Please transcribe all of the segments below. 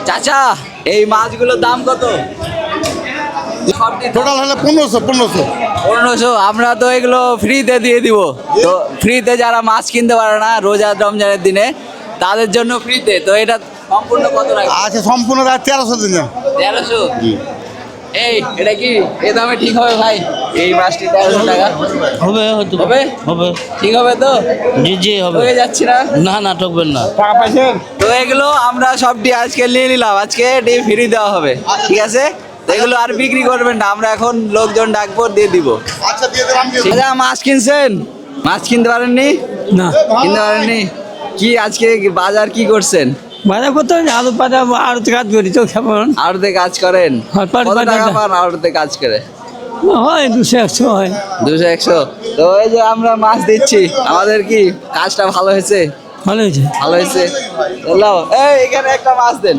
চাচা এই মাছগুলোর দাম কত? টোটাল হলে 1500 আমরা তো এগুলো ফ্রিতে দিয়ে দিব। তো ফ্রিতে যারা মাছ কিনতে পারে না রোজা রমজানের দিনে তাদের জন্য ফ্রিতে। তো এটা সম্পূর্ণ কত রাখবে? আচ্ছা সম্পূর্ণ 1300 দিন 1300। এই এটা কি এ দামে ঠিক হবে ভাই? এই মাছটি 1300 টাকা হবে হয়তো হবে? হবে। ঠিক হবে তো? জি জি হবে। হয়ে যাচ্ছে না? না না ঠকবেন না। টাকা পাইছেন? তো এগুলো আমরা সবটি আজকে নিয়ে নিলাম, আজকে এটি ফ্রি দেওয়া হবে, ঠিক আছে? তো এগুলো আর বিক্রি করবেন না, আমরা এখন লোকজন ডাকবো দিয়ে দিব। আচ্ছা দিয়ে দিলাম। দাদা মাছ কিনছেন? মাছ কিনতে পারেননি? না কিনতে পারেননি? কি আজকে বাজার কি করছেন? বাজার করতে আলু পাতা আড়তে কাজ করি তো কেমন আড়তে কাজ করেন? হ্যাঁ, কত টাকা পান আড়তে কাজ করে? হয় 200-100 হয়। 200-100। তো এই যে আমরা মাছ দিচ্ছি, আমাদের কি কাজটা ভালো হয়েছে? ভালো হয়েছে। ভালো হয়েছে। বললাম এই এখানে একটা মাছ দেন।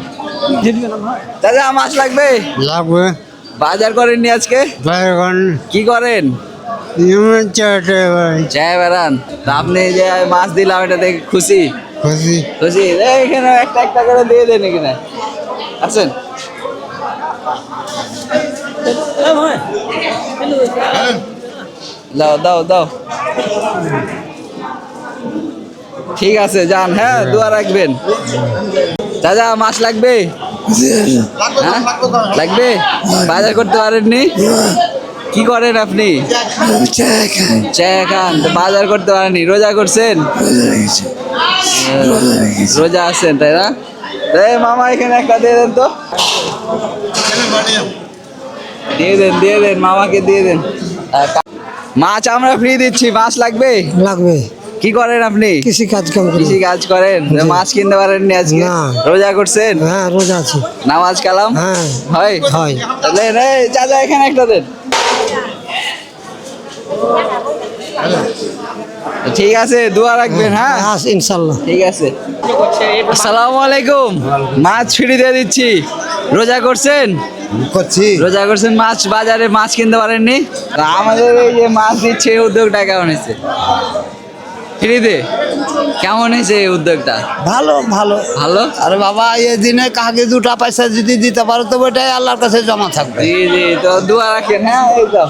দাদা মাছ লাগবে? লাগবে বাজার করেননি আজকে? বাইগন কি করেন? ইউমেন চাটে ভাই চায় বেড়ান। তা আপনি যে মাছ দিলাম এটা দেখে খুশি? খুশি। খুশি? এখানে একটা একটা করে দিয়ে দেন এখানে। আছেন? দাও দাও দাও। ঠিক আছে যান, হ্যাঁ দোয়া রাখবেন। দাদা মাছ লাগবে? হ্যাঁ লাগবে? বাজার করতে পারেননি? কি করেন আপনি? চা খান। তো বাজার করতে পারেননি, রোজা করছেন? রোজা আছেন তাই না? এই মামা এখানে একটা দিয়ে দেন তো। দিয়ে দেন মামাকে দিয়ে দেন। মাছ আমরা ফ্রি দিচ্ছি, মাছ লাগবে? লাগবে। কি করেন আপনি? কৃষি কাজ কাম করি। কৃষি কাজ করেন? মাছ কিনতে পারেননি আজকে? না। রোজা করছেন? হ্যাঁ রোজা আছে। নামাজ কালাম হ্যাঁ হয়? হয়। দেন এই চাচা এখানে একটা দেন। ঠিক আছে দোয়া রাখবেন, হ্যাঁ ইনশাল্লাহ। ঠিক আছে। আসসালামু আলাইকুম। মাছ ফ্রি দিয়ে দিচ্ছি, রোজা করছেন? করছি। রোজা করছেন, মাছ বাজারে মাছ কিনতে পারেননি? তা আমাদের এই যে মাছ দিচ্ছে এই উদ্যোগটা কেমন হয়েছে? ফ্রিতে কেমন হয়েছে এই উদ্যোগটা? ভালো ভালো ভালো। আরে বাবা এই দিনে কাকে 2টা পয়সা যদি দিতে পারো তো ওটাই আল্লাহর কাছে জমা থাকবে। জি জি, তো দোয়া রাখেন, হ্যাঁ এই তো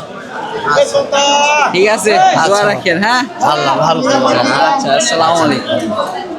ঠিক আছে, দোয়া রাখেন, হ্যাঁ আল্লাহ ভালো। আচ্ছা আসসালামু আলাইকুম।